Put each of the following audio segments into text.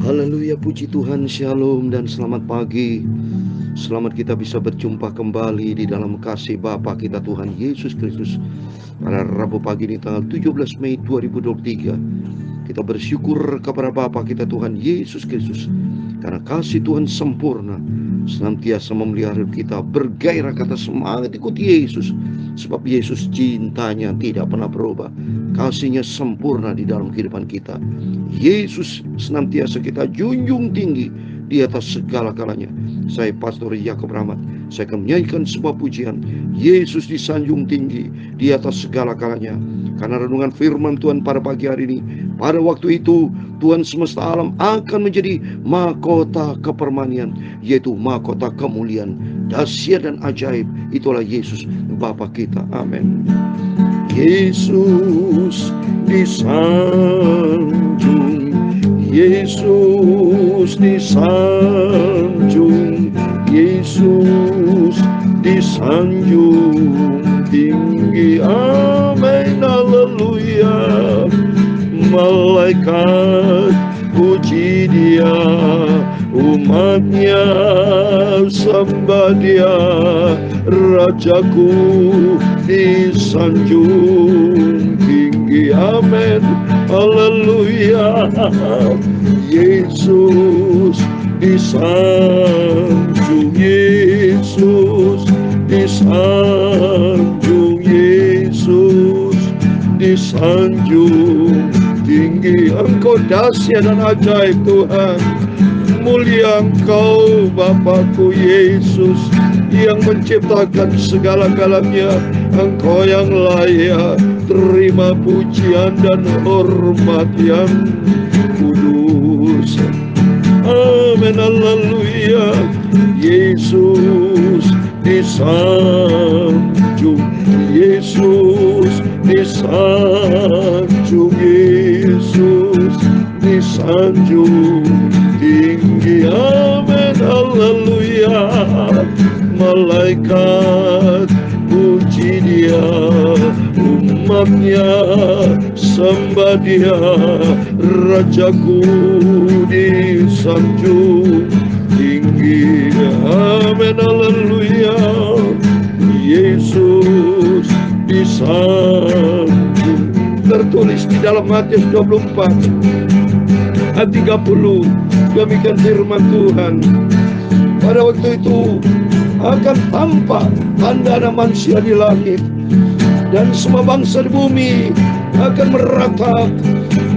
Haleluya, puji Tuhan, shalom dan selamat pagi. Selamat kita bisa berjumpa kembali di dalam kasih Bapa kita Tuhan Yesus Kristus pada Rabu pagi ini tanggal 17 Mei 2023. Kita bersyukur kepada Bapa kita Tuhan Yesus Kristus karena kasih Tuhan sempurna senantiasa memelihara kita, bergairah kata semangat ikuti Yesus, sebab Yesus cintanya tidak pernah berubah, kasihnya sempurna di dalam kehidupan kita. Yesus senantiasa kita junjung tinggi di atas segala-galanya. Saya Pastor Yakob Rahmat, saya akan menyanyikan sebuah pujian. Yesus disanjung tinggi di atas segala-galanya. Karena renungan firman Tuhan pada pagi hari ini, pada waktu itu Tuhan semesta alam akan menjadi mahkota kepermanian, yaitu mahkota kemuliaan, dahsyat dan ajaib. Itulah Yesus Bapa kita. Amin. Yesus disanjung, Yesus disanjung, Yesus disanjung tinggi. Amin, haleluya. Malaikat puji Dia, umatnya sembah Dia, Rajaku disanjung tinggi. Amin, haleluya. Yesus disanjung, Yesus disanjung, Yesus disanjung tinggi. Engkau dahsyat dan ajaib Tuhan, mulia Engkau Bapakku Yesus yang menciptakan segala-galanya. Engkau yang layak terima pujian dan hormat yang kudus. Amin, haleluya. Yesus disanjung, Yesus disanjung, Yesus disanjung tinggi. Amin, haleluya. Malaikat puji Dia, umatnya sembah Dia, Rajaku disanjung tinggi. Amin, haleluya. Yesus disanjung. Tertulis di dalam Matius 24 ayat 30, demikian firman Tuhan. Pada waktu itu akan tampak tanda anak manusia di langit, dan semua bangsa di bumi akan meratap,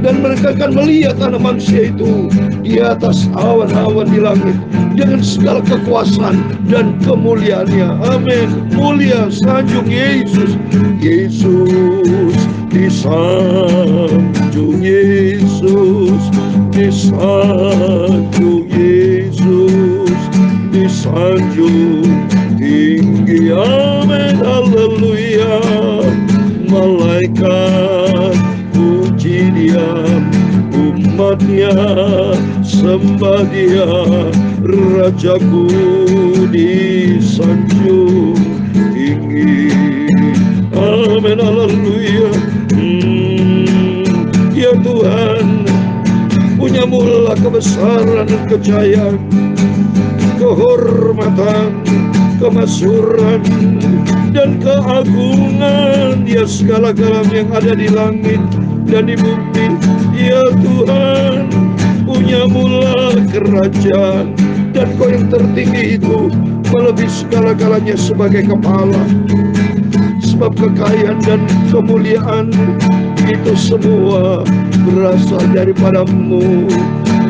dan mereka akan melihat anak manusia itu di atas awan-awan di langit dengan segala kekuasaan dan kemuliaannya. Amin. Mulia sanjung Yesus, Yesus disanjung, Yesus disanjung, Yesus disanjung tinggi. Amin, haleluya. Malaikat puji Dia, umatnya sembah Dia, Rajaku disanjung tinggi. Amin, haleluya. Ya Tuhan, punya mula kebesaran dan kejayaan, kehormatan, kemasyhuran, dan keagungan. Ya segala-galanya yang ada di langit dan di bumi. Ya Tuhan, punya mula kerajaan, dan Kau yang tertinggi itu melebihi segala-galanya sebagai kepala. Sebab kekayaan dan kemuliaan itu semua berasal daripada-Mu,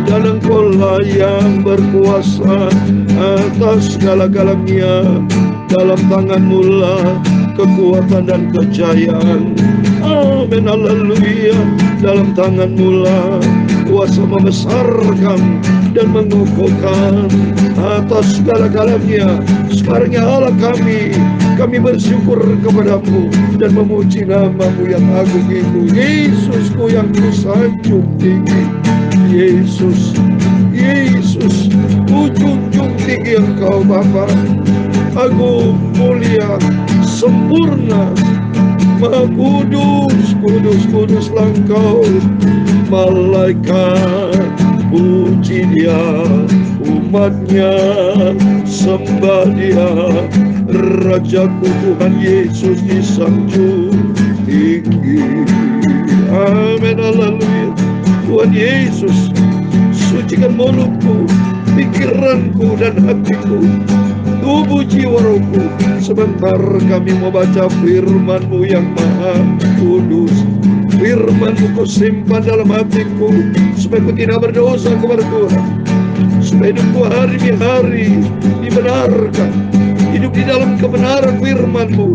dan Engkau lah yang berkuasa atas segala-galanya. Dalam tangan-Mu lah kekuatan dan kejayaan. Amin, haleluya. Dalam tangan-Mu lah kuasa membesarkan dan mengukuhkan atas segala-galanya. Sekarang ya Allah kami bersyukur kepada-Mu dan memuji nama-Mu yang agung itu. Yesusku yang kusanjung tinggi, Yesus, Yesus, junjung tinggi Engkau Bapa, agung, mulia, sempurna, Maha kudus, kudus, kuduslah Engkau. Malaikat puji dia, umatnya sembah dia, Rajaku Tuhan Yesus disanjung tinggi. Amin, haleluya. Tuhan Yesus, sucikan mulutku, pikiranku dan hatiku, tubuh jiwa rohku. Sebentar kami mau baca firman-Mu yang maha kudus. Firman-Mu Kau simpan dalam hatiku, supaya ku tidak berdosa kepada Tuhan, supaya hidupku hari demi hari dibenarkan, hidup di dalam kebenaran firman-Mu,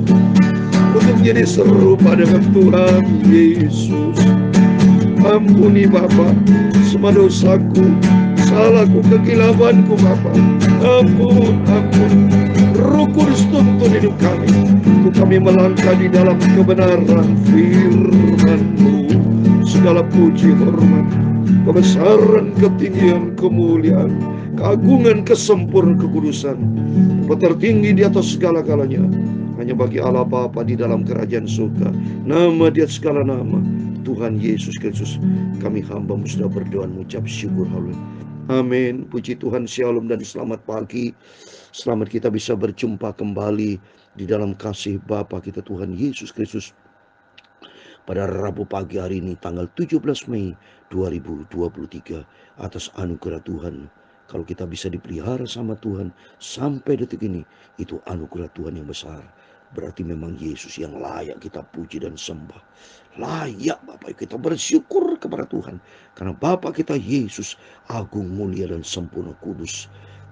untuk menjadi serupa dengan Tuhan Yesus. Ampuni Bapa semua dosaku, salahku, kekilafanku Bapa. Ampun, ampun. Roh Kudus tuntun hidup kami, untuk kami melangkah di dalam kebenaran firman-Mu. Segala puji, hormat, kebesaran, ketinggian, kemuliaan, keagungan, kesempurnaan, kekudusan tertinggi di atas segala-galanya hanya bagi Allah Bapa di dalam kerajaan surga. Nama di atas segala nama, Tuhan Yesus Kristus. Kami hamba-Mu sudah berdoa mengucap syukur. Haleluya. Amin. Puji Tuhan, shalom dan selamat pagi. Selamat kita bisa berjumpa kembali di dalam kasih Bapa kita Tuhan Yesus Kristus pada Rabu pagi hari ini, tanggal 17 Mei 2023. Atas anugerah Tuhan, kalau kita bisa dipelihara sama Tuhan sampai detik ini, itu anugerah Tuhan yang besar. Berarti memang Yesus yang layak kita puji dan sembah. Layak Bapak kita bersyukur kepada Tuhan, karena Bapak kita Yesus agung, mulia dan sempurna, kudus.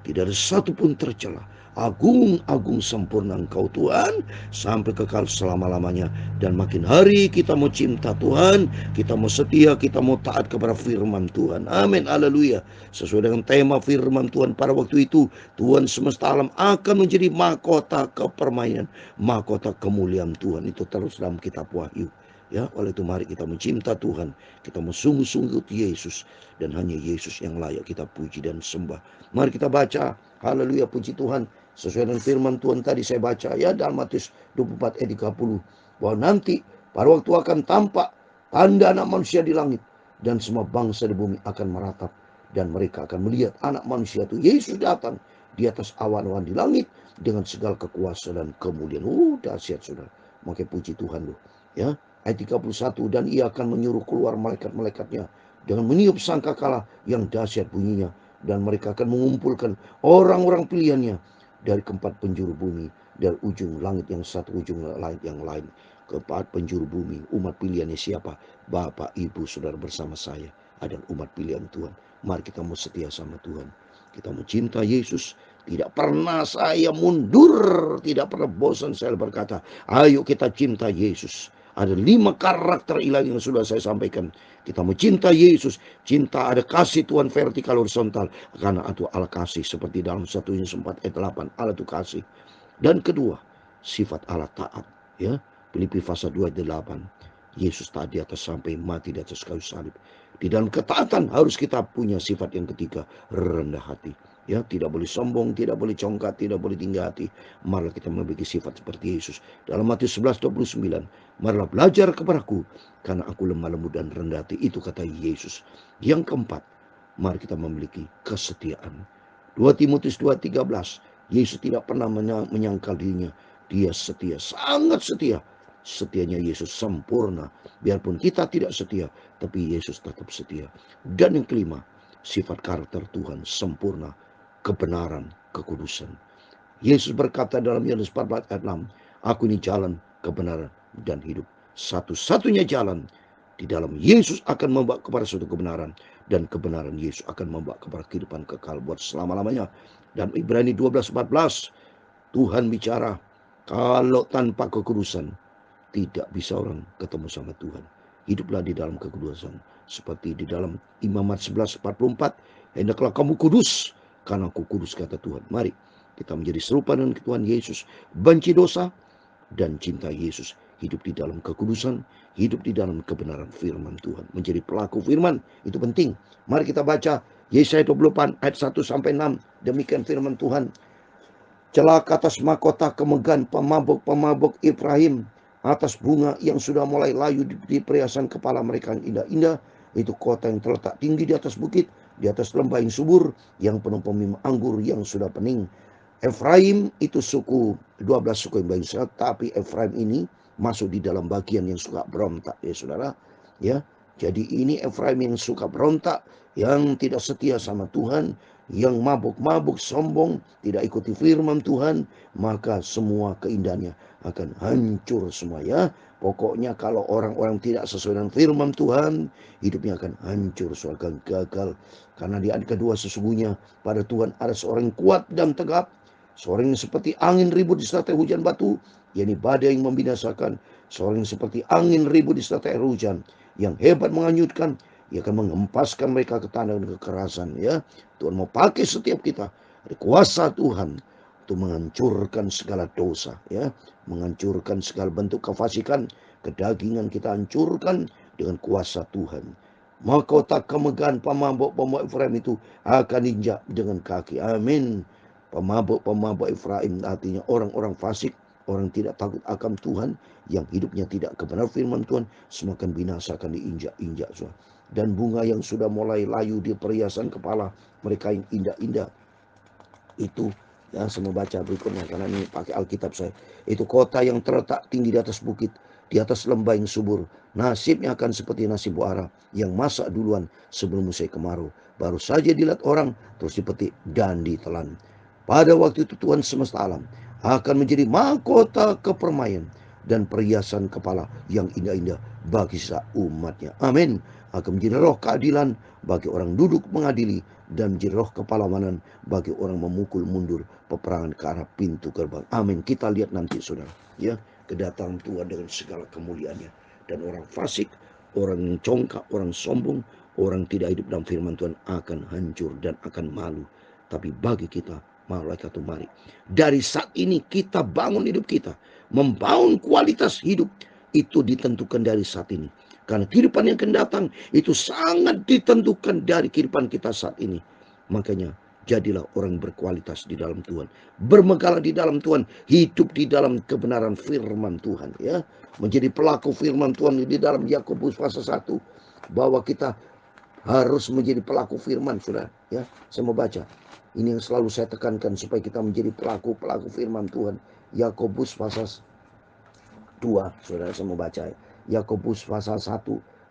Tidak ada satupun tercela. Agung, agung, sempurna Engkau Tuhan, sampai kekal selama-lamanya. Dan makin hari kita mau cinta Tuhan, kita mau setia, kita mau taat kepada firman Tuhan. Amin, haleluya. Sesuai dengan tema firman Tuhan pada waktu itu, Tuhan semesta alam akan menjadi mahkota kepermainan, mahkota kemuliaan Tuhan. Itu terus dalam kitab Wahyu. Ya, oleh itu mari kita mencinta Tuhan, kita mau sungguh-sungguh Yesus, dan hanya Yesus yang layak kita puji dan sembah. Mari kita baca, haleluya, puji Tuhan. Sesuai dengan firman Tuhan tadi saya baca ya, dalam Matius 24 ayat 30, bahwa nanti pada waktu akan tampak tanda anak manusia di langit, dan semua bangsa di bumi akan meratap, dan mereka akan melihat anak manusia itu Yesus datang di atas awan-awan di langit dengan segala kekuasaan dan kemuliaan. Dahsyat saudara. Makanya puji Tuhan loh. Ya, ayat 31, dan ia akan menyuruh keluar malaikat-malaikatnya dengan meniup sangkakala yang dahsyat bunyinya, dan mereka akan mengumpulkan orang-orang pilihannya dari keempat penjuru bumi, dari ujung langit yang satu, ujung langit yang lain. Keempat penjuru bumi, umat pilihannya siapa? Bapak, Ibu, Saudara bersama saya adalah umat pilihan Tuhan. Mari kita mau setia sama Tuhan, kita mau cinta Yesus. Tidak pernah saya mundur, tidak pernah bosan saya berkata, ayo kita cinta Yesus. Ada 5 karakter ilahi yang sudah saya sampaikan. Kita mau cinta Yesus. Cinta, ada kasih Tuhan vertikal horizontal, karena itu Allah kasih, seperti dalam 1 Yohanes 4 ayat 8, Allah itu kasih. Dan kedua, sifat Allah taat. Ya, Filipi pasal 2 ayat 8. Yesus taat di atas sampai mati di atas kayu salib. Di dalam ketaatan harus kita punya sifat yang ketiga, rendah hati. Ya, tidak boleh sombong, tidak boleh congkak, tidak boleh tinggi hati. Marilah kita memiliki sifat seperti Yesus. Dalam Matius 11:29, marilah belajar kepadaku, karena aku lemah lembut dan rendah hati. Itu kata Yesus. Yang keempat, mari kita memiliki kesetiaan. 2 Timotius 2:13, Yesus tidak pernah menyangkal dirinya. Dia setia, sangat setia. Setianya Yesus sempurna. Biarpun kita tidak setia, tapi Yesus tetap setia. Dan yang kelima, sifat karakter Tuhan sempurna, kebenaran, kekudusan. Yesus berkata dalam Yohanes 14 ayat 6, aku ini jalan, kebenaran, dan hidup. Satu-satunya jalan di dalam Yesus akan membawa kepada suatu kebenaran, dan kebenaran Yesus akan membawa kepada kehidupan kekal buat selama-lamanya. Dan Ibrani 12:14, Tuhan bicara, kalau tanpa kekudusan tidak bisa orang ketemu sama Tuhan. Hiduplah di dalam kekudusan, seperti di dalam Imamat 11:44, hendaklah kamu kudus, karena aku kudus, kata Tuhan. Mari kita menjadi serupa dengan Tuhan Yesus, benci dosa dan cinta Yesus, hidup di dalam kekudusan, hidup di dalam kebenaran firman Tuhan, menjadi pelaku firman. Itu penting. Mari kita baca Yesaya 24 ayat 1-6. Demikian firman Tuhan. Celaka atas mahkota kemegahan pemabuk-pemabuk Efraim, atas bunga yang sudah mulai layu di perhiasan kepala mereka yang indah-indah. Itu kota yang terletak tinggi di atas bukit, di atas lembah yang subur, yang penuh pemimpin anggur yang sudah pening. Efraim itu suku, 12 suku yang baik, tapi Efraim ini masuk di dalam bagian yang suka berontak, ya saudara. Ya, jadi ini Efraim yang suka berontak, yang tidak setia sama Tuhan, yang mabuk-mabuk, sombong, tidak ikuti firman Tuhan, maka semua keindahannya akan hancur semua, ya. Pokoknya kalau orang-orang tidak sesuai dengan firman Tuhan, hidupnya akan hancur, akan gagal. Karena di ayat kedua, sesungguhnya pada Tuhan ada seorang yang kuat dan tegap, seorang yang seperti angin ribut disertai hujan batu, yakni badai yang membinasakan. Seorang yang seperti angin ribut disertai air hujan, yang hebat menghanyutkan. Ia akan mengempaskan mereka ke tanah dan kekerasan, ya. Tuhan mau pakai setiap kita. Ada kuasa Tuhan untuk menghancurkan segala dosa, ya, menghancurkan segala bentuk kefasikan, kedagingan kita hancurkan dengan kuasa Tuhan. Mahkota kemegahan pemabuk-pemabuk Efraim itu akan diinjak dengan kaki. Amin. Pemabuk-pemabuk Efraim artinya orang-orang fasik, orang tidak takut akan Tuhan, yang hidupnya tidak kebenar firman Tuhan, semakin binasa akan diinjak-injak. Dan bunga yang sudah mulai layu di perhiasan kepala mereka yang indah-indah itu, ya, saya baca berikutnya karena ini pakai Alkitab saya. Itu kota yang terletak tinggi di atas bukit, di atas lembah yang subur. Nasibnya akan seperti nasib buah ara yang masak duluan sebelum musim kemarau. Baru saja dilihat orang, terus dipetik dan ditelan. Pada waktu itu Tuhan semesta alam akan menjadi mahkota kepermaian dan perhiasan kepala yang indah-indah bagi umatnya. Amin. Akan menjadi roh keadilan bagi orang duduk mengadili, dan menjadi roh kepalawanan bagi orang memukul mundur peperangan ke arah pintu gerbang. Amin. Kita lihat nanti, saudara, ya, kedatangan Tuhan dengan segala kemuliaannya. Dan orang fasik, orang yang congkak, orang sombong, orang tidak hidup dalam firman Tuhan akan hancur dan akan malu. Tapi bagi kita, malaikat itu mari. Dari saat ini kita bangun hidup kita, membangun kualitas hidup, itu ditentukan dari saat ini. Karena kehidupan yang akan datang itu sangat ditentukan dari kehidupan kita saat ini. Makanya jadilah orang berkualitas di dalam Tuhan. Bermegahlah di dalam Tuhan. Hidup di dalam kebenaran firman Tuhan, ya. Menjadi pelaku firman Tuhan di dalam Yakobus pasal 1. Bahwa kita harus menjadi pelaku firman, saudara, ya. Saya mau baca. Ini yang selalu saya tekankan supaya kita menjadi pelaku firman Tuhan. Yakobus pasal 2, saudara, saya mau baca. Yakobus pasal 1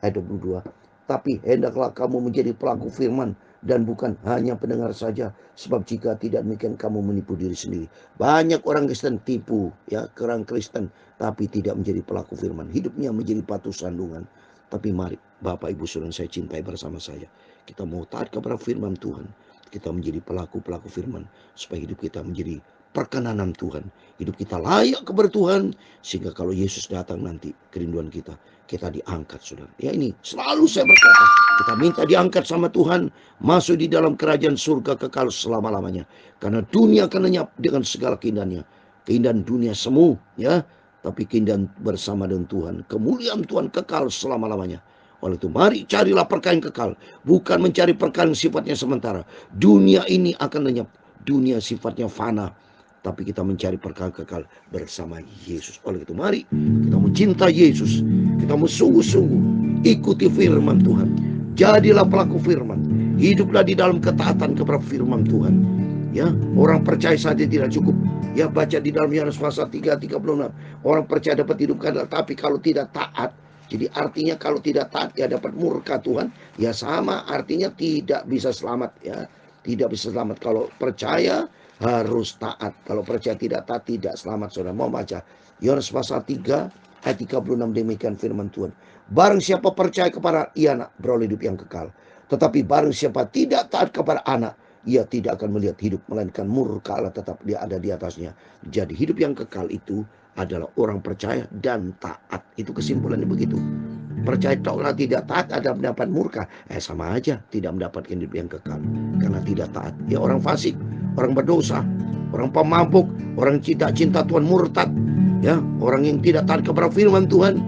ayat 22. Tapi hendaklah kamu menjadi pelaku firman dan bukan hanya pendengar saja, sebab jika tidak demikian kamu menipu diri sendiri. Banyak orang Kristen tipu, ya, orang Kristen tapi tidak menjadi pelaku firman, hidupnya menjadi batu sandungan. Tapi mari Bapak Ibu Saudara saya cintai bersama saya, kita mau taat kepada firman Tuhan, kita menjadi pelaku firman supaya hidup kita menjadi perkenanan Tuhan, hidup kita layak kepada Tuhan, sehingga kalau Yesus datang nanti, kerinduan kita diangkat, saudara. Ya, ini selalu saya berkata, kita minta diangkat sama Tuhan, masuk di dalam kerajaan surga kekal selama-lamanya. Karena dunia akan lenyap dengan segala keindahannya, keindahan dunia semu, ya, tapi keindahan bersama dengan Tuhan, kemuliaan Tuhan kekal selama-lamanya. Oleh itu mari carilah perkara yang kekal, bukan mencari perkara yang sifatnya sementara. Dunia ini akan lenyap, dunia sifatnya fana, tapi kita mencari perkara kekal bersama Yesus. Oleh itu mari kita mencintai Yesus, kita mau sungguh-sungguh ikuti firman Tuhan, jadilah pelaku firman, hiduplah di dalam ketaatan kepada firman Tuhan. Ya, orang percaya saja tidak cukup. Ya, baca di dalam Yohanes pasal 3:36. Orang percaya dapat hidupkan, tapi kalau tidak taat, jadi artinya kalau tidak taat ya dapat murka Tuhan. Ya sama artinya tidak bisa selamat, ya. Tidak bisa selamat. Kalau percaya harus taat. Kalau percaya tidak taat tidak selamat, saudara. Mau baca Yohanes pasal 3 ayat 36, demikian firman Tuhan. Barang siapa percaya kepada anak beroleh hidup yang kekal. Tetapi barang siapa tidak taat kepada anak, ia tidak akan melihat hidup, melainkan murka Allah tetap dia ada di atasnya. Jadi hidup yang kekal itu adalah orang percaya dan taat. Itu kesimpulannya begitu. Percaya kalau tidak taat ada mendapat murka, sama aja tidak mendapatkan hidup yang kekal karena tidak taat. Ya, orang fasik, orang berdosa, orang pemabuk, orang cinta Tuhan murtad, ya, orang yang tidak taat kepada firman Tuhan,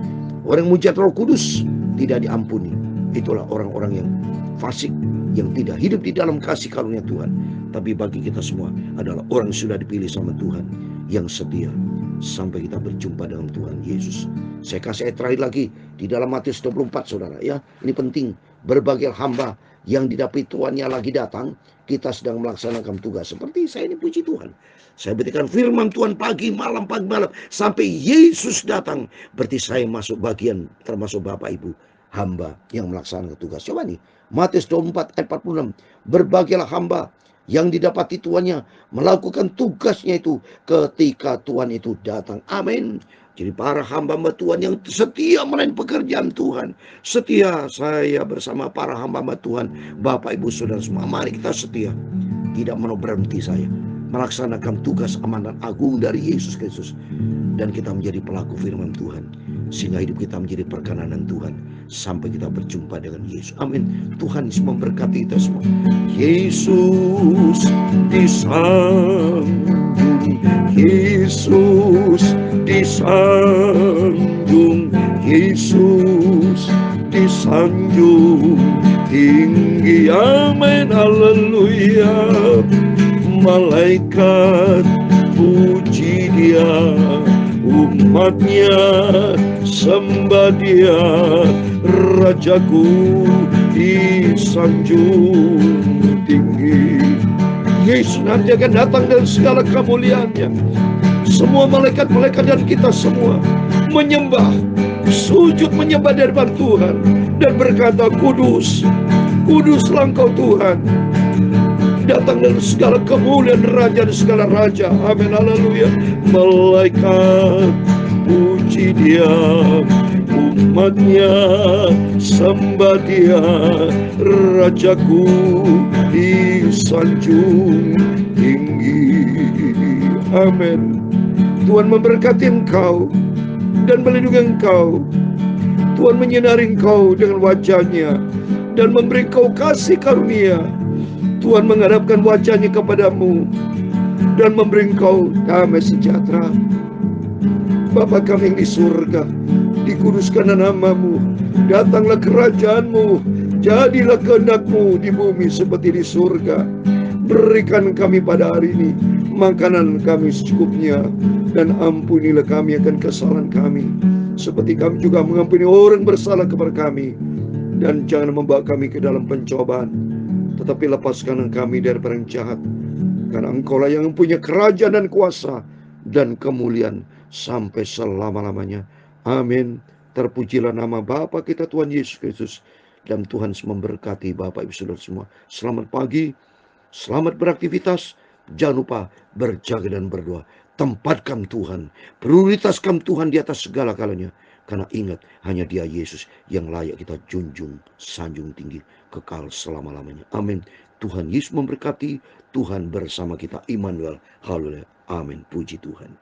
orang yang mujizat Roh Kudus tidak diampuni. Itulah orang-orang yang fasik, yang tidak hidup di dalam kasih karunia Tuhan. Tapi bagi kita semua adalah orang yang sudah dipilih sama Tuhan, yang setia sampai kita berjumpa dengan Tuhan Yesus. Saya kasih ayat terakhir lagi di dalam Matius 24, saudara, ya. Ini penting berbagai hamba yang didapati tuannya lagi datang, kita sedang melaksanakan tugas. Seperti saya ini, puji Tuhan, saya berikan firman Tuhan pagi malam sampai Yesus datang. Berarti saya masuk bagian termasuk Bapak Ibu hamba yang melaksanakan tugas. Coba nih, Matius 24 ayat 46. Berbagilah hamba yang didapati tuannya melakukan tugasnya itu ketika Tuhan itu datang. Amin. Jadi para hamba-hamba Tuhan yang setia melayani pekerjaan Tuhan, setia saya bersama para hamba-hamba Tuhan, Bapak Ibu Saudara semua, mari kita setia, tidak mau berhenti saya melaksanakan tugas amanat agung dari Yesus Kristus, dan kita menjadi pelaku firman Tuhan, sehingga hidup kita menjadi perkenanan Tuhan sampai kita berjumpa dengan Yesus. Amin. Tuhan Yesus memberkati kita semua. Yesus disanjung, Yesus disanjung, Yesus disanjung tinggi. Amin. Haleluya. Malaikat puji Dia, umatnya sembah Dia, Rajaku disanjung tinggi. Yesus nanti akan datang dengan segala kemuliaannya. Semua malaikat-malaikat dan kita semua menyembah, sujud menyembah di hadapan Tuhan dan berkata, kudus, kuduslah Engkau Tuhan, datang dengan segala kemuliaan Raja dan segala Raja. Amin. Haleluya. Malaikat puji Dia, umatnya sembah Dia, Rajaku disanjung tinggi. Amin. Tuhan memberkati engkau dan melindungi engkau. Tuhan menyinari engkau dengan wajah-Nya dan memberi engkau kasih karunia. Tuhan menghadapkan wajah-Nya kepadamu dan memberi engkau damai sejahtera. Bapa kami yang di surga, dikuduskanlah nama-Mu, datanglah kerajaan-Mu, jadilah kehendak-Mu di bumi seperti di surga. Berikan kami pada hari ini makanan kami secukupnya, dan ampunilah kami akan kesalahan kami, seperti kami juga mengampuni orang bersalah kepada kami. Dan jangan membawa kami ke dalam pencobaan, tetapi lepaskan kami dari barang jahat, karena Engkau-lah yang mempunyai kerajaan dan kuasa dan kemuliaan sampai selama-lamanya. Amin. Terpujilah nama Bapa kita Tuhan Yesus Kristus, dan Tuhan memberkati Bapak Ibu Saudara semua. Selamat pagi, selamat beraktivitas. Jangan lupa berjaga dan berdoa. Tempatkan Tuhan, prioritaskan Tuhan di atas segala kalanya. Karena ingat, hanya Dia Yesus yang layak kita junjung, sanjung tinggi, kekal selama-lamanya. Amin. Tuhan Yesus memberkati. Tuhan bersama kita. Immanuel. Haleluya. Amin. Puji Tuhan.